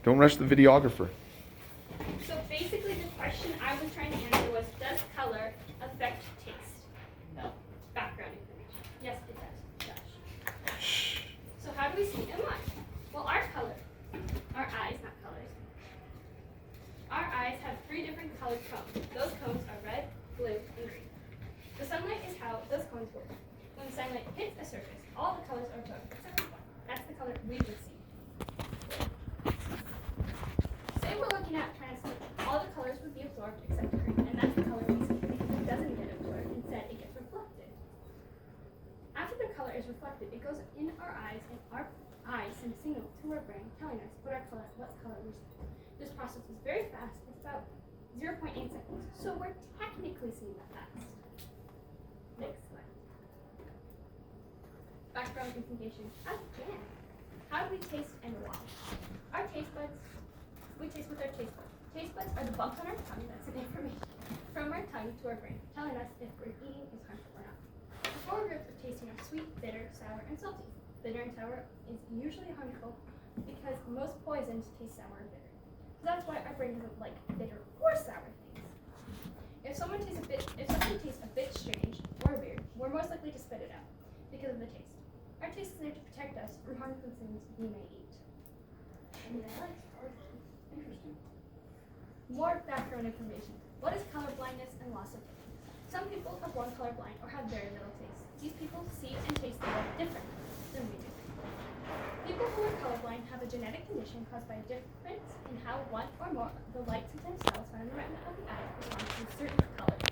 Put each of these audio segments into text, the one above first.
Don't rush the videographer. So basically the question I was trying to answer was, does color affect taste? No. Background information. Yes, it does. Josh. So how do we see and why? Well, our eyes, not colors. Our eyes have 3 different colored cones. Those cones are red, blue, and green. The sunlight is how those cones work. When the sunlight hits a surface, all the colors are absorbed except for one. That's the color we would see. Say we're looking at translucent. All the colors would be absorbed except green, and that's the color we see because it doesn't get absorbed. Instead, it gets reflected. After the color is reflected, it goes in our eyes, and our eyes send a signal to our brain telling us what color we're seeing. This process is very fast. It's about 0.8 seconds, so we're technically seeing that fast. Next slide. Background information again. How do we taste and why? Our taste buds, we taste with our taste buds. Taste buds are the bumps on our tongue that send information from our tongue to our brain, telling us if we're eating is harmful or not. The 4 groups of tasting are sweet, bitter, sour, and salty. Bitter and sour is usually harmful because most poisons taste sour and bitter. So that's why our brain doesn't like bitter or sour things. If something tastes a bit strange or weird, we're most likely to spit it out because of the taste. Our taste is there to protect us from harmful things we may eat. Interesting. More background information. What is color blindness and loss of taste? Some people are born colorblind or have very little taste. These people see and taste the world differently than we do. People who are colorblind have a genetic condition caused by a difference in how one or more of the light sensitive cells found in the retina of the eye respond to certain colors.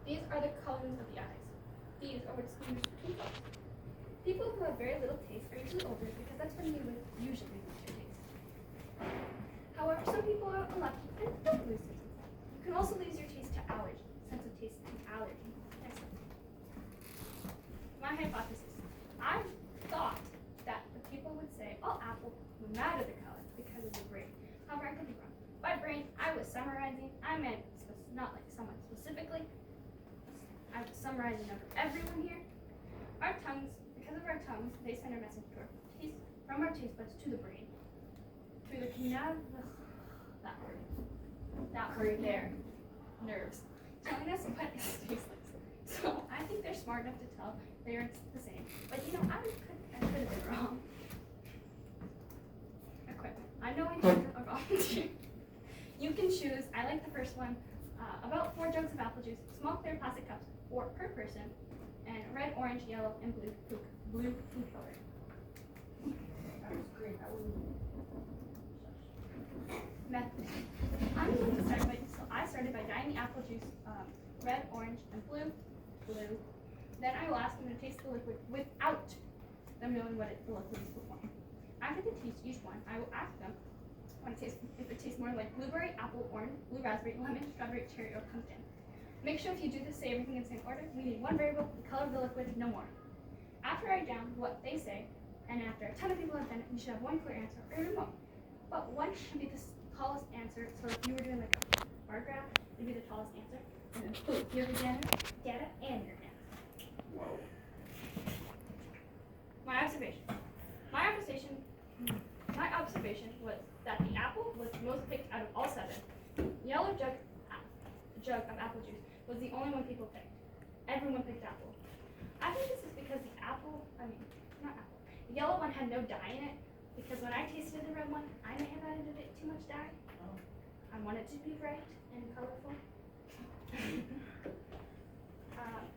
These are the colors of the eyes. These are what's used between colors. People who have very little taste are usually older because that's when you would usually lose your taste. However, some people are unlucky and don't lose their taste. You can also lose your taste to allergy, sense of taste to allergy. Next one. My hypothesis. I thought that the people would say, oh, apple, no matter the color, because of the brain. However, I could be wrong. By brain, I was summarizing. I meant not like someone specifically. I was summarizing over everyone here. Our tongues, because of our tongues, they send a message to our taste, from our taste buds to the brain, through the that word there, nerves, telling us what it tastes like. So I think they're smart enough to tell they're the same. But you know, I could have been wrong. Equipment. I know we talked about volunteer. You can choose, I like the first one, about 4 jugs of apple juice, small clear plastic cups, 4 per person, and red, orange, yellow, and blue food color. That was great. That was Method. I'm going to start by, so I started by dyeing the apple juice red, orange, and blue. Then I will ask them to taste the liquid without them knowing what the liquid is before. After they taste each one, I will ask them if it tastes more like blueberry, apple, orange, blue raspberry, lemon, strawberry, cherry, or pumpkin. Make sure if you do this, say everything in the same order. We need 1 variable, the color of the liquid, no more. After I write down what they say, and after a ton of people have done it, you should have 1 clear answer or even more. But 1 should be the tallest answer. So if you were doing like a bar graph, it'd be the tallest answer. And then boom, you have your data and your answer. whoa. My observation was that the apple was most picked out of all 7. Yellow jug of apple juice was the only one people picked. Everyone picked apple. I think this is because the yellow one had no dye in it, because when I tasted the red one, I may have added a bit too much dye. I want it to be bright and colorful.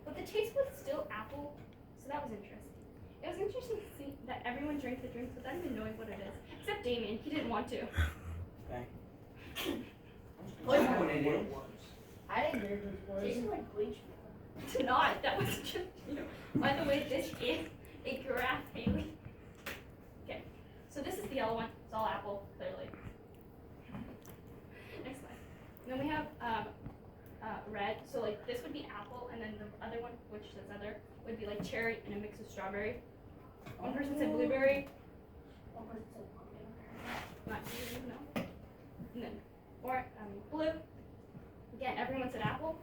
But the taste was still apple, so that was interesting. It was interesting to see that everyone drank the drink without even knowing what it is. Except Damien, he didn't want to. Okay. What it is? I didn't hear this was. Tastes like bleach. It's not. That was just, By the way, this is a graph, Haley. Okay, so this is the yellow one. It's all apple, clearly. Next slide. And then we have red. So like this would be apple, and then the other one, which says other, would be like cherry and a mix of strawberry. One person said blueberry. One person said pumpkin. Not you, no. And then blue. Again, everyone said apple.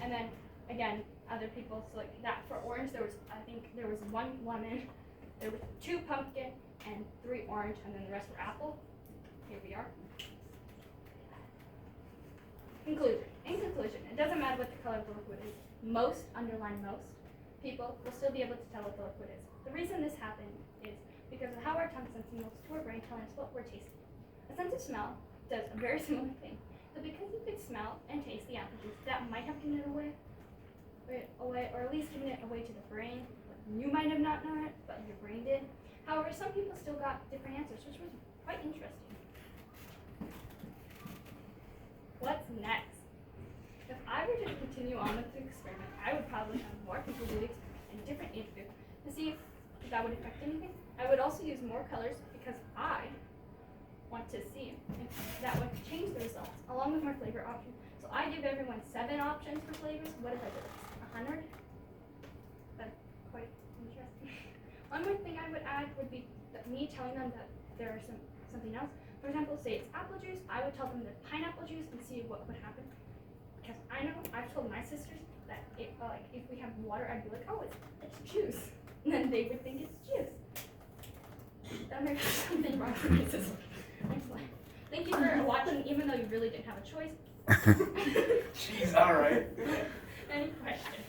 And then again, other people. So like that for orange, I think there was 1 lemon, There were 2 pumpkin and 3 orange, and then the rest were apple. Here we are. Conclusion. In conclusion, it doesn't matter what the color of the liquid is. Most, underline most, people will still be able to tell what the liquid is. The reason this happened is because of how our tongue sends signals to our brain telling us what we're tasting. A sense of smell does a very similar thing. So because you could smell and taste the apple juice, that might have given it away, or at least given it away to the brain. You might have not known it, but your brain did. However, some people still got different answers, which was quite interesting. What's next? If I were to continue on with the experiment, I would probably have more people do the experiment in different age groups to see if that would affect anything. I would also use more colors because I want to see if that would change the results, along with more flavor options. So I give everyone 7 options for flavors. What if I did 100? That's quite interesting. One more thing I would add would be that me telling them that there are something else. For example, say it's apple juice, I would tell them the pineapple juice and see what would happen. Because I know I've told my sisters that if we have water, I'd be like, oh, it's juice. And then they would think it's juice. That might be something wrong with my sister. Excellent. Thank you for watching, even though you really didn't have a choice. She's alright. Any questions?